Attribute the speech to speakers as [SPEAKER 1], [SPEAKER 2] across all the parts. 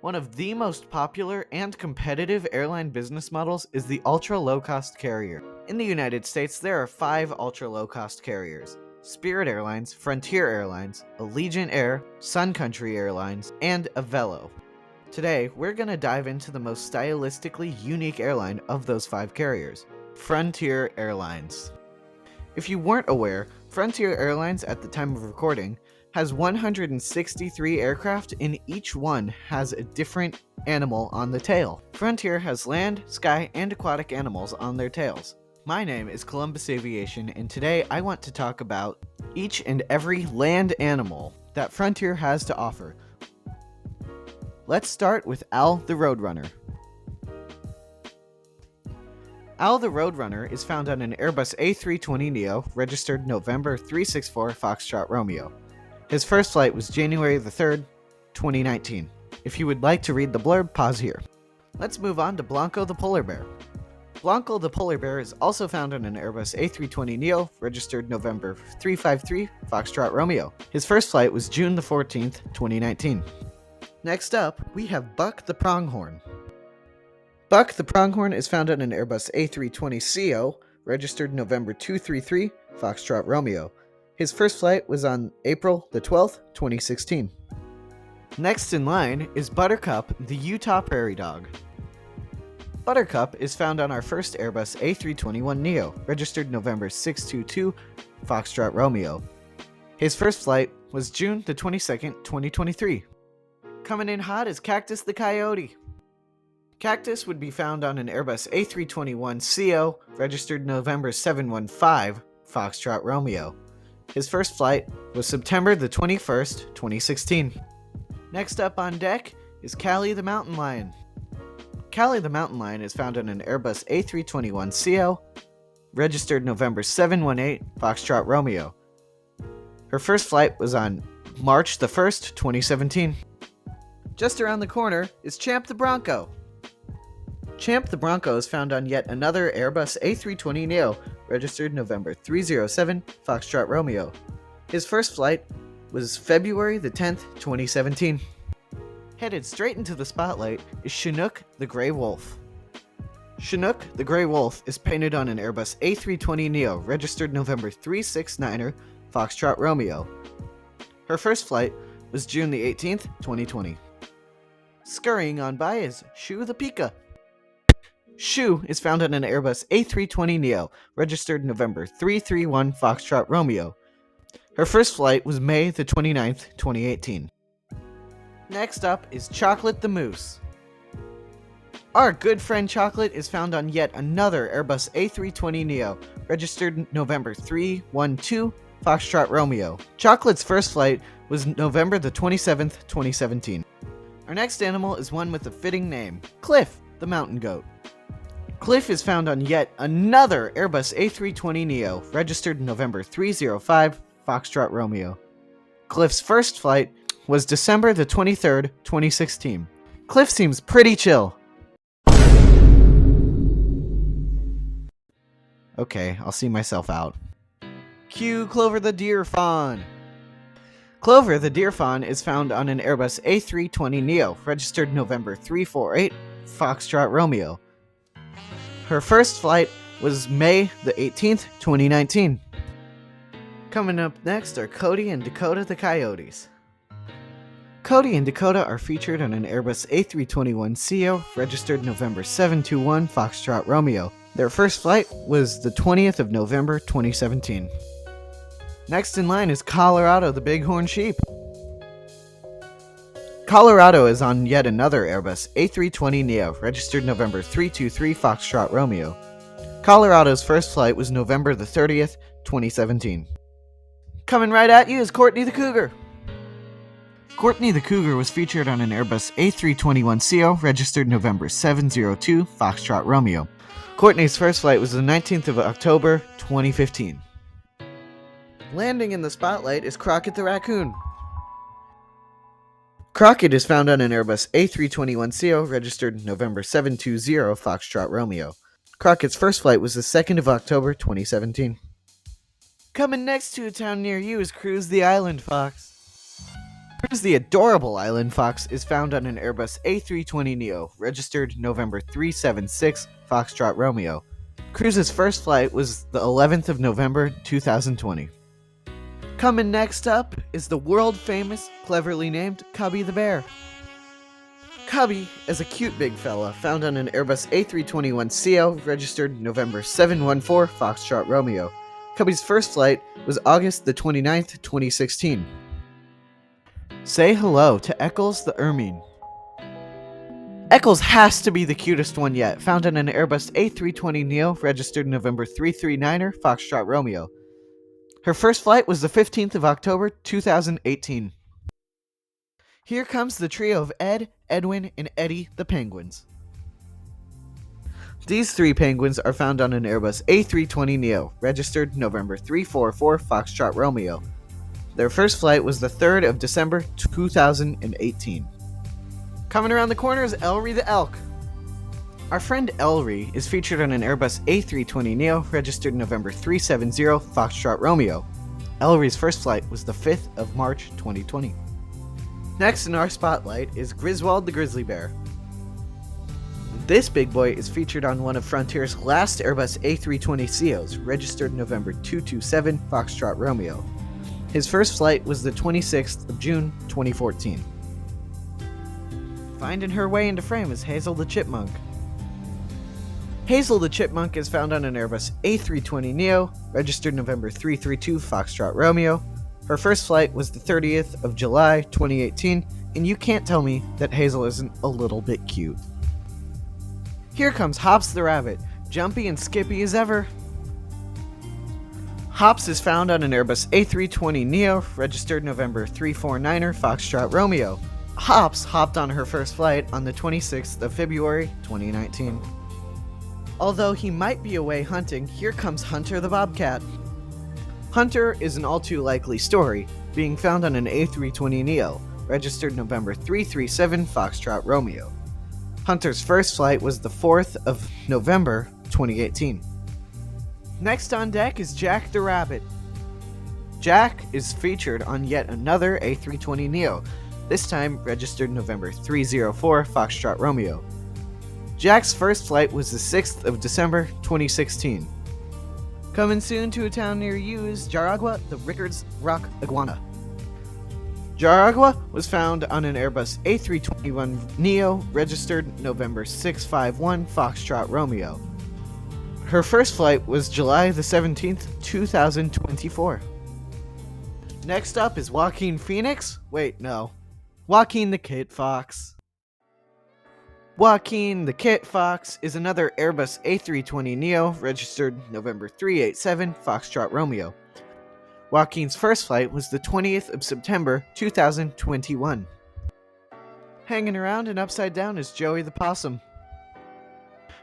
[SPEAKER 1] One of the most popular and competitive airline business models is the ultra-low-cost carrier. In the United States, there are 5 ultra-low-cost carriers: Spirit Airlines, Frontier Airlines, Allegiant Air, Sun Country Airlines, and Avelo. Today, we're going to dive into the most stylistically unique airline of those 5 carriers, Frontier Airlines. If you weren't aware, Frontier Airlines at the time of recording has 163 aircraft, and each one has a different animal on the tail. Frontier has land, sky, and aquatic animals on their tails. My name is Columbus Aviation, and today I want to talk about each and every land animal that Frontier has to offer. Let's start with Al the Roadrunner. Al the Roadrunner is found on an Airbus A320neo, registered November 364 Foxtrot Romeo. His first flight was January the 3rd, 2019. If you would like to read the blurb, pause here. Let's move on to Blanco the Polar Bear. Blanco the Polar Bear is also found on an Airbus A320neo, registered November 353 Foxtrot Romeo. His first flight was June the 14th, 2019. Next up, we have Buck the Pronghorn. Buck the Pronghorn is found on an Airbus A320ceo, registered November 233 Foxtrot Romeo. His first flight was on April the 12th, 2016. Next in line is Buttercup the Utah Prairie Dog. Buttercup is found on our first Airbus A321neo, registered November 622 Foxtrot Romeo. His first flight was June the 22nd, 2023. Coming in hot is Cactus the Coyote. Cactus would be found on an Airbus A321ceo, registered November 715 Foxtrot Romeo. His first flight was September the 21st, 2016. Next up on deck is Callie the Mountain Lion. Callie the Mountain Lion is found on an Airbus A321ceo, registered November 718 Foxtrot Romeo. Her first flight was on March the 1st, 2017. Just around the corner is Champ the Bronco. Champ the Bronco is found on yet another Airbus A320neo, registered November 307 Foxtrot Romeo. His first flight was February the 10th, 2017. Headed straight into the spotlight is Chinook the Grey Wolf. Chinook the Grey Wolf is painted on an Airbus A320neo, registered November 369er Foxtrot Romeo. Her first flight was June the 18th, 2020. Scurrying on by is Shu the Pika. Shu is found on an Airbus A320neo, registered November 331 Foxtrot Romeo. Her first flight was May the 29th, 2018. Next up is Chocolate the Moose. Our good friend Chocolate is found on yet another Airbus A320neo, registered November 312 Foxtrot Romeo. Chocolate's first flight was November the 27th, 2017. Our next animal is one with a fitting name, Cliff the Mountain Goat. Cliff is found on yet another Airbus A320neo, registered November 305 Foxtrot Romeo. Cliff's first flight was December the 23rd, 2016. Cliff seems pretty chill. Okay, I'll see myself out. Cue Clover the Deer Fawn. Clover the Deer Fawn is found on an Airbus A320neo, registered November 348 Foxtrot Romeo. Her first flight was May the 18th, 2019. Coming up next are Cody and Dakota the Coyotes. Cody and Dakota are featured on an Airbus A321ceo, registered November 721 Foxtrot Romeo. Their first flight was the 20th of November, 2017. Next in line is Colorado the Bighorn Sheep. Colorado is on yet another Airbus A320neo, registered November 323 Foxtrot Romeo. Colorado's first flight was November the 30th, 2017. Coming right at you is Courtney the Cougar. Courtney the Cougar was featured on an Airbus A321ceo, registered November 702 Foxtrot Romeo. Courtney's first flight was the 19th of October, 2015. Landing in the spotlight is Crockett the Raccoon. Crockett is found on an Airbus A321ceo, registered November 720 Foxtrot Romeo. Crockett's first flight was the 2nd of October, 2017. Coming next to a town near you is Cruise the Island Fox. Here's the adorable Island Fox is found on an Airbus A320neo, registered November 376, Foxtrot Romeo. Cruz's first flight was the 11th of November 2020. Coming next up is the world-famous, cleverly named Cubby the Bear. Cubby is a cute big fella found on an Airbus A321ceo, registered November 714, Foxtrot Romeo. Cubby's first flight was August the 29th, 2016. Say hello to Eccles the Ermine. Eccles has to be the cutest one yet, found on an Airbus A320neo, registered November 339er, Foxtrot Romeo. Her first flight was the 15th of October, 2018. Here comes the trio of Ed, Edwin, and Eddie the Penguins. These three penguins are found on an Airbus A320neo, registered November 344, Foxtrot Romeo. Their first flight was the 3rd of December, 2018. Coming around the corner is Elry the Elk. Our friend Elry is featured on an Airbus A320neo, registered November 370, Foxtrot Romeo. Elry's first flight was the 5th of March, 2020. Next in our spotlight is Griswold the Grizzly Bear. This big boy is featured on one of Frontier's last Airbus A320ceos, registered November 227, Foxtrot Romeo. His first flight was the 26th of June, 2014. Finding her way into frame is Hazel the Chipmunk. Hazel the Chipmunk is found on an Airbus A320neo, registered November 332, Foxtrot Romeo. Her first flight was the 30th of July, 2018, and you can't tell me that Hazel isn't a little bit cute. Here comes Hops the Rabbit, jumpy and skippy as ever. Hops is found on an Airbus A320neo, registered November 349er, Foxtrot Romeo. Hops hopped on her first flight on the 26th of February, 2019. Although he might be away hunting, here comes Hunter the Bobcat. Hunter is an all-too-likely story, being found on an A320neo, registered November 337, Foxtrot Romeo. Hunter's first flight was the 4th of November, 2018. Next on deck is Jack the Rabbit. Jack is featured on yet another A320neo, this time registered November 304, Foxtrot Romeo. Jack's first flight was the 6th of December, 2016. Coming soon to a town near you is Jaragua the Rickards Rock Iguana. Jaragua was found on an Airbus A321neo, registered November 651, Foxtrot Romeo. Her first flight was July the 17th, 2024. Next up is Joaquin Phoenix. Wait, no. Joaquin the Kit Fox. Joaquin the Kit Fox is another Airbus A320neo, registered November 387, Foxtrot Romeo. Joaquin's first flight was the 20th of September, 2021. Hanging around and upside down is Joey the Possum.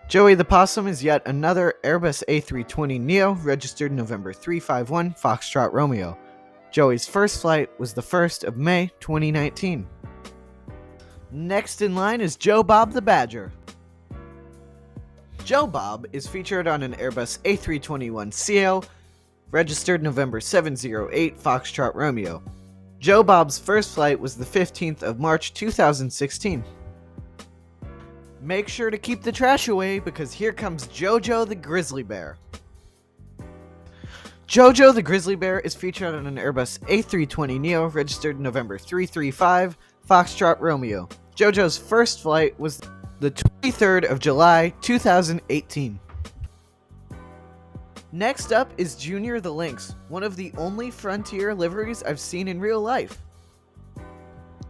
[SPEAKER 1] Joey the Possum is yet another Airbus A320neo, registered November 351, Foxtrot Romeo. Joey's first flight was the 1st of May, 2019. Next in line is Joe Bob the Badger. Joe Bob is featured on an Airbus A321ceo, registered November 708, Foxtrot Romeo. Joe Bob's first flight was the 15th of March, 2016. Make sure to keep the trash away because here comes Jojo the Grizzly Bear. Jojo the Grizzly Bear is featured on an Airbus A320neo, registered November 335, Foxtrot Romeo. Jojo's first flight was the 23rd of July, 2018. Next up is Junior the Lynx, one of the only Frontier liveries I've seen in real life.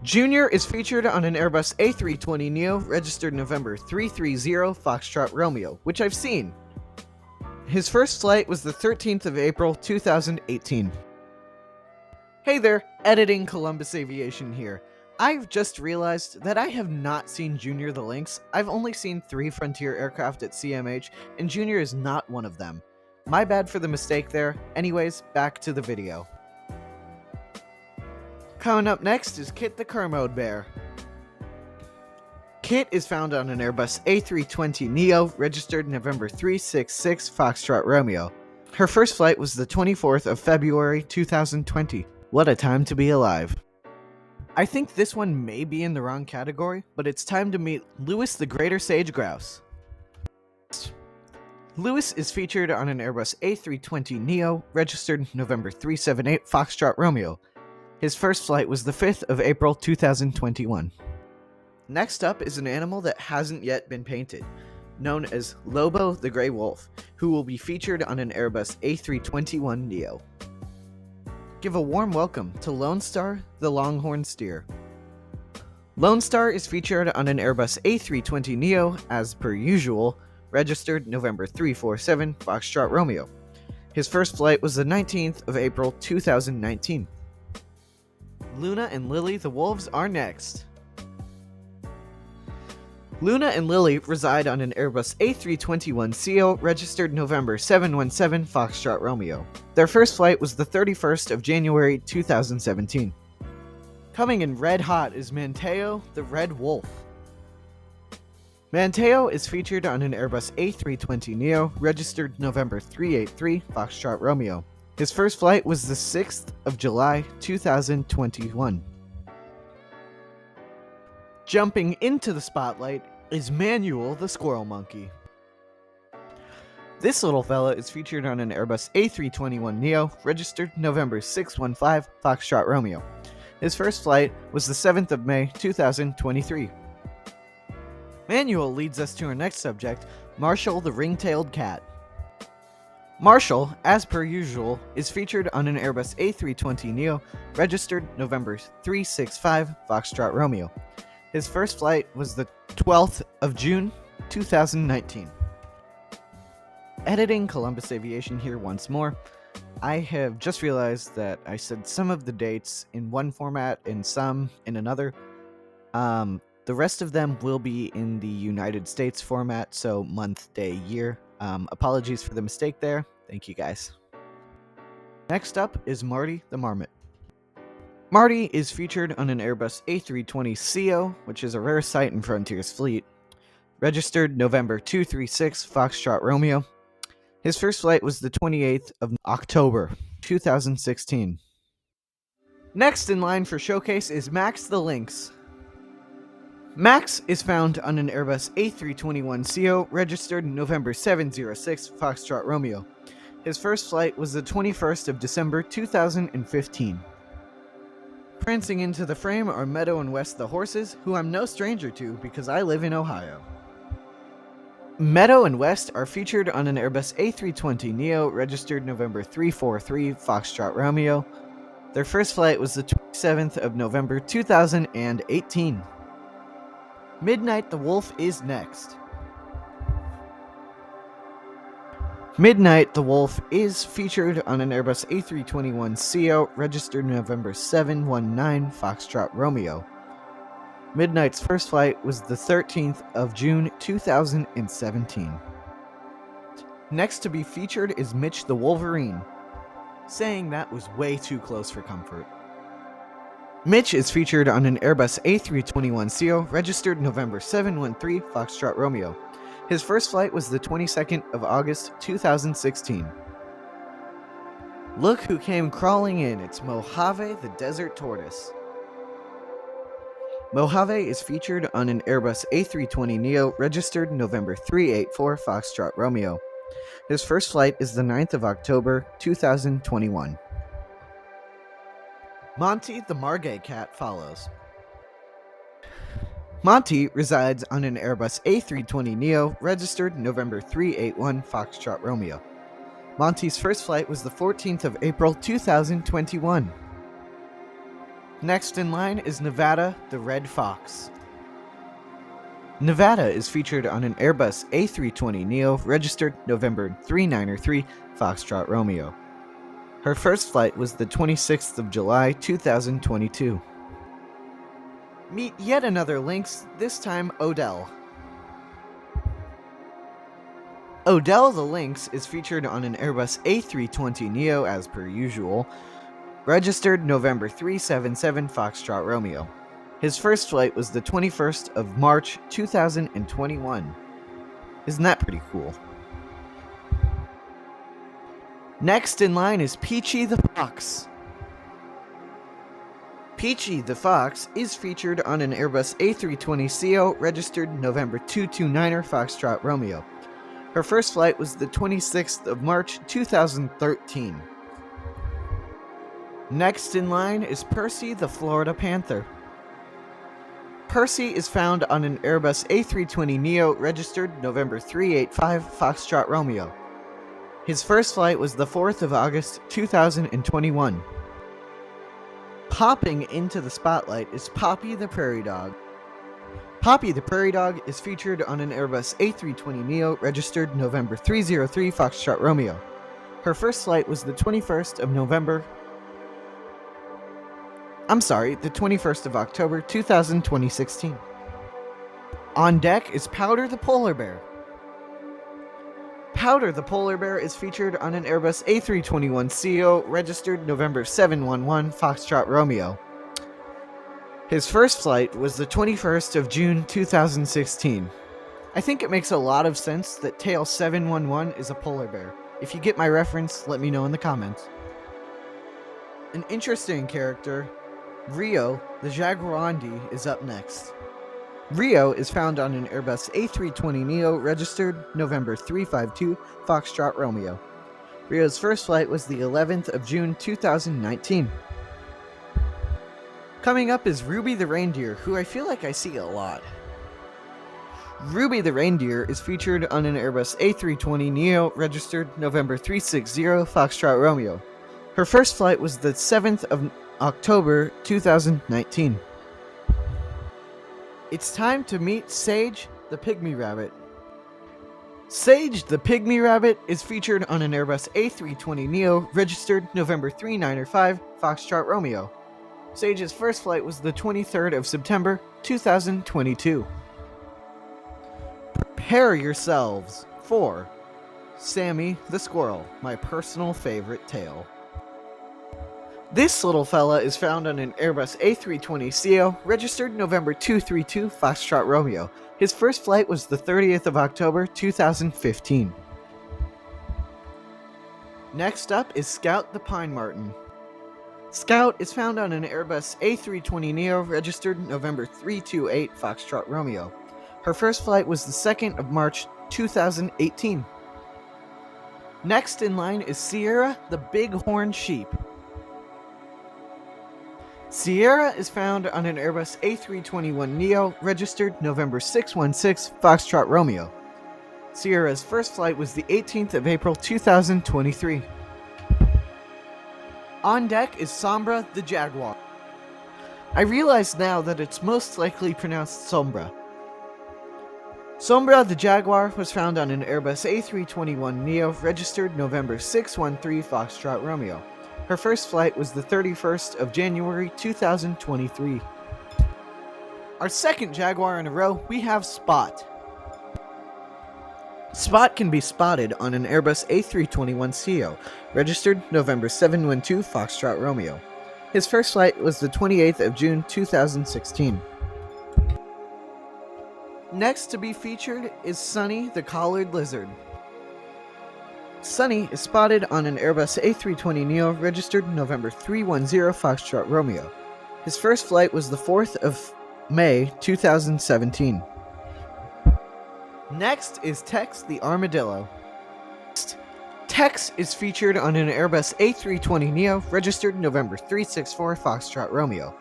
[SPEAKER 1] Junior is featured on an Airbus A320neo, registered November 330, Foxtrot Romeo, which I've seen. His first flight was the 13th of April, 2018. Hey there, Editing Columbus Aviation here. I've just realized that I have not seen Junior the Lynx. I've only seen 3 Frontier aircraft at CMH, and Junior is not one of them. My bad for the mistake there. Anyways, back to the video. Coming up next is Kit the Kermode Bear. Kit is found on an Airbus A320neo, registered November 366, Foxtrot Romeo. Her first flight was the 24th of February, 2020. What a time to be alive. I think this one may be in the wrong category, but it's time to meet Lewis the Greater Sage Grouse. Lewis is featured on an Airbus A320neo, registered November 378 Foxtrot Romeo. His first flight was the 5th of April 2021. Next up is an animal that hasn't yet been painted, known as Lobo the Grey Wolf, who will be featured on an Airbus A321neo. Give a warm welcome to Lone Star the Longhorn Steer. Lone Star is featured on an Airbus A320neo, as per usual, registered November 347 Foxtrot Romeo. His first flight was the 19th of April 2019. Luna and Lily the Wolves are next. Luna and Lily reside on an Airbus A321ceo, registered November 717 Foxtrot Romeo. Their first flight was the 31st of January 2017. Coming in red hot is Manteo the Red Wolf. Manteo is featured on an Airbus A320neo, registered November 383 Foxtrot Romeo. His first flight was the 6th of July 2021. Jumping into the spotlight is Manuel the Squirrel Monkey. This little fella is featured on an Airbus A321neo, registered November 615 Foxtrot Romeo. His first flight was the 7th of May 2023. Manuel leads us to our next subject, Marshall the Ring-Tailed Cat. Marshall, as per usual, is featured on an Airbus A320neo, registered November 365 Foxtrot Romeo. His first flight was the 12th of June 2019. Editing Columbus Aviation here once more. I have just realized that I said some of the dates in one format and some in another. The rest of them will be in the United States format, so month, day, year. Apologies for the mistake there. Thank you guys. Next up is Marty the Marmot. Marty is featured on an Airbus A320ceo, which is a rare sight in Frontier's fleet, registered November 236 Foxtrot Romeo. His first flight was the 28th of October 2016. Next in line for showcase is Max the Lynx. Max is found on an Airbus A321ceo, registered November 706 Foxtrot Romeo. His first flight was the 21st of December 2015. Prancing into the frame are Meadow and West the horses, who I'm no stranger to because I live in Ohio. Meadow and West are featured on an Airbus A320neo, registered November 343 Foxtrot Romeo. Their first flight was the 27th of November 2018. Midnight the Wolf is next. Midnight the Wolf is featured on an Airbus A321ceo, registered November 719 Foxtrot Romeo. Midnight's first flight was the 13th of June 2017. Next to be featured is Mitch the Wolverine. Saying that was way too close for comfort. Mitch is featured on an Airbus A321ceo, registered November 713 Foxtrot Romeo. His first flight was the 22nd of August 2016. Look who came crawling in, it's Mojave the Desert Tortoise. Mojave is featured on an Airbus A320neo, registered November 384 Foxtrot Romeo. His first flight is the 9th of October 2021. Monty the Margay Cat follows. Monty resides on an Airbus A320neo, registered November 381 Foxtrot Romeo. Monty's first flight was the 14th of April 2021. Next in line is Nevada the Red Fox. Nevada is featured on an Airbus A320neo, registered November 393 Foxtrot Romeo. Her first flight was the 26th of July 2022. Meet yet another lynx, this time Odell. Odell the Lynx is featured on an Airbus A320neo as per usual, registered November 377 Foxtrot Romeo. His first flight was the 21st of March 2021. Isn't that pretty cool? Next in line is Peachy the Fox. Peachy the Fox is featured on an Airbus A320ceo registered November 229er Foxtrot Romeo. Her first flight was the 26th of March 2013. Next in line is Percy the Florida Panther. Percy is found on an Airbus A320neo registered November 385 Foxtrot Romeo. His first flight was the 4th of August 2021. Popping into the spotlight is Poppy the Prairie Dog. Poppy the Prairie Dog is featured on an Airbus A320neo registered November 303 Foxtrot Romeo. Her first flight was the 21st of October 2016. On deck is Powder the Polar Bear. Powder the Polar Bear is featured on an Airbus A321ceo registered November 711 Foxtrot Romeo. His first flight was the 21st of June 2016. I think it makes a lot of sense that Tail 711 is a polar bear. If you get my reference, let me know in the comments. An interesting character, Rio the Jaguarandi, is up next. Rio is found on an Airbus A320neo registered November 352 Foxtrot Romeo. Rio's first flight was the 11th of June 2019. Coming up is Ruby the Reindeer, who I feel like I see a lot. Ruby the Reindeer is featured on an Airbus A320neo registered November 360 Foxtrot Romeo. Her first flight was the 7th of October 2019. It's time to meet Sage the Pygmy Rabbit. Sage the Pygmy Rabbit is featured on an Airbus A320neo registered November 395 Foxtrot Romeo. Sage's first flight was the 23rd of September 2022. Prepare yourselves for Sammy the Squirrel, my personal favorite tail. This little fella is found on an Airbus A320ceo registered November 232 Foxtrot Romeo. His first flight was the 30th of October 2015. Next up is Scout the Pine Marten. Scout is found on an Airbus A320neo registered November 328 Foxtrot Romeo. Her first flight was the 2nd of March 2018. Next in line is Sierra the Bighorn Sheep. Sierra is found on an Airbus A321neo registered November 616 Foxtrot Romeo. Sierra's first flight was the 18th of April 2023. On deck is Sombra the Jaguar. I realize now that it's most likely pronounced Sombra. Sombra the Jaguar was found on an Airbus A321neo registered November 613 Foxtrot Romeo. Her first flight was the 31st of January 2023. Our second Jaguar in a row, we have Spot. Spot can be spotted on an Airbus A321ceo, registered November 712 Foxtrot Romeo. His first flight was the 28th of June 2016. Next to be featured is Sunny the Collared Lizard. Sunny is spotted on an Airbus A320neo registered November 310 Foxtrot Romeo. His first flight was the 4th of May 2017. Next is Tex the Armadillo. Tex is featured on an Airbus A320neo registered November 364 Foxtrot Romeo.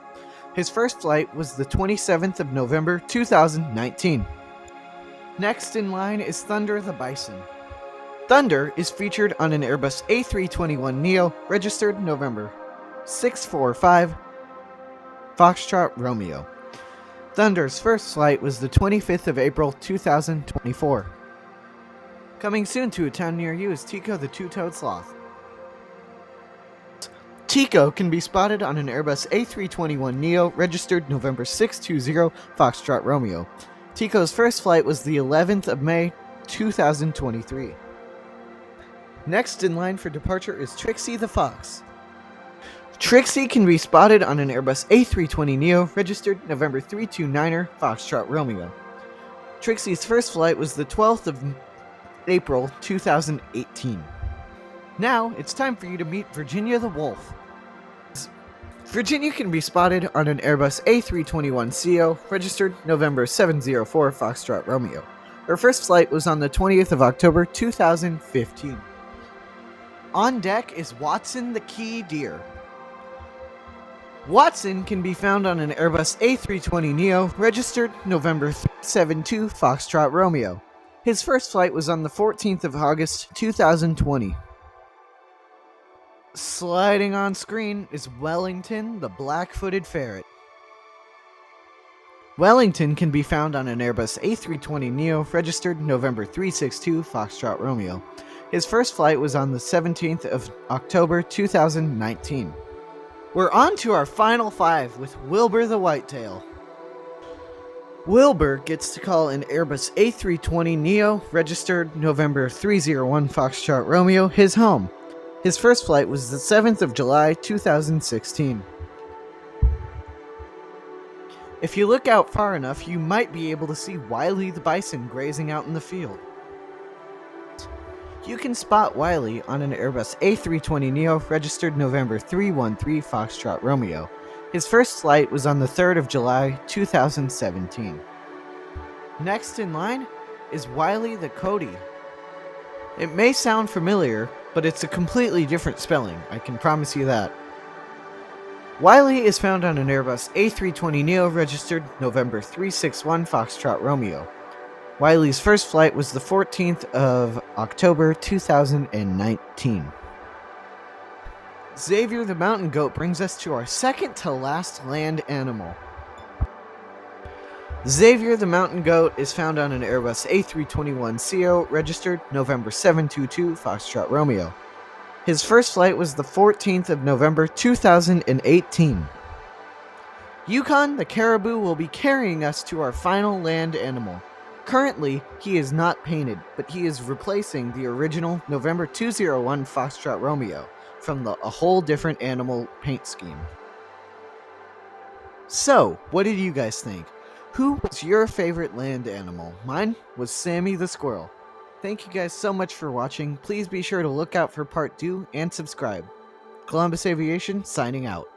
[SPEAKER 1] His first flight was the 27th of November 2019. Next in line is Thunder the Bison. Thunder is featured on an Airbus A321neo registered November 645 Foxtrot Romeo. Thunder's first flight was the 25th of April 2024. Coming soon to a town near you is Tico the Two-Toed Sloth. Tico can be spotted on an Airbus A321neo registered November 620 Foxtrot Romeo. Tico's first flight was the 11th of May 2023. Next in line for departure is Trixie the Fox. Trixie can be spotted on an Airbus A320neo registered November 329er Foxtrot Romeo. Trixie's first flight was the 12th of April 2018. Now it's time for you to meet Virginia the Wolf. Virginia can be spotted on an Airbus A321ceo, registered November 704 Foxtrot Romeo. Her first flight was on the 20th of October 2015. On deck is Watson the Key Deer. Watson can be found on an Airbus A320neo, registered November 372 Foxtrot Romeo. His first flight was on the 14th of August 2020. Sliding on screen is Wellington the Black-Footed Ferret. Wellington can be found on an Airbus A320neo, registered November 362 Foxtrot Romeo. His first flight was on the 17th of October 2019. We're on to our final five with Wilbur the Whitetail. Wilbur gets to call an Airbus A320neo, registered November 301 Foxtrot Romeo, his home. His first flight was the 7th of July 2016. If you look out far enough, you might be able to see Wiley the bison grazing out in the field. You can spot Wiley on an Airbus A320neo, registered November 313 Foxtrot Romeo. His first flight was on the 3rd of July 2017. Next in line is Wiley the Coyote. It may sound familiar, but it's a completely different spelling, I can promise you that. Wiley is found on an Airbus A320neo, registered November 361 Foxtrot Romeo. Wiley's first flight was the 14th of October 2019. Xavier the Mountain Goat brings us to our second to last land animal. Xavier the Mountain Goat is found on an Airbus A321ceo, registered November 722 Foxtrot Romeo. His first flight was the 14th of November 2018. Yukon the Caribou will be carrying us to our final land animal. Currently, he is not painted, but he is replacing the original November 201 Foxtrot Romeo from a whole different animal paint scheme. So, what did you guys think? Who was your favorite land animal? Mine was Sammy the Squirrel. Thank you guys so much for watching. Please be sure to look out for part 2 and subscribe. Columbus Aviation signing out.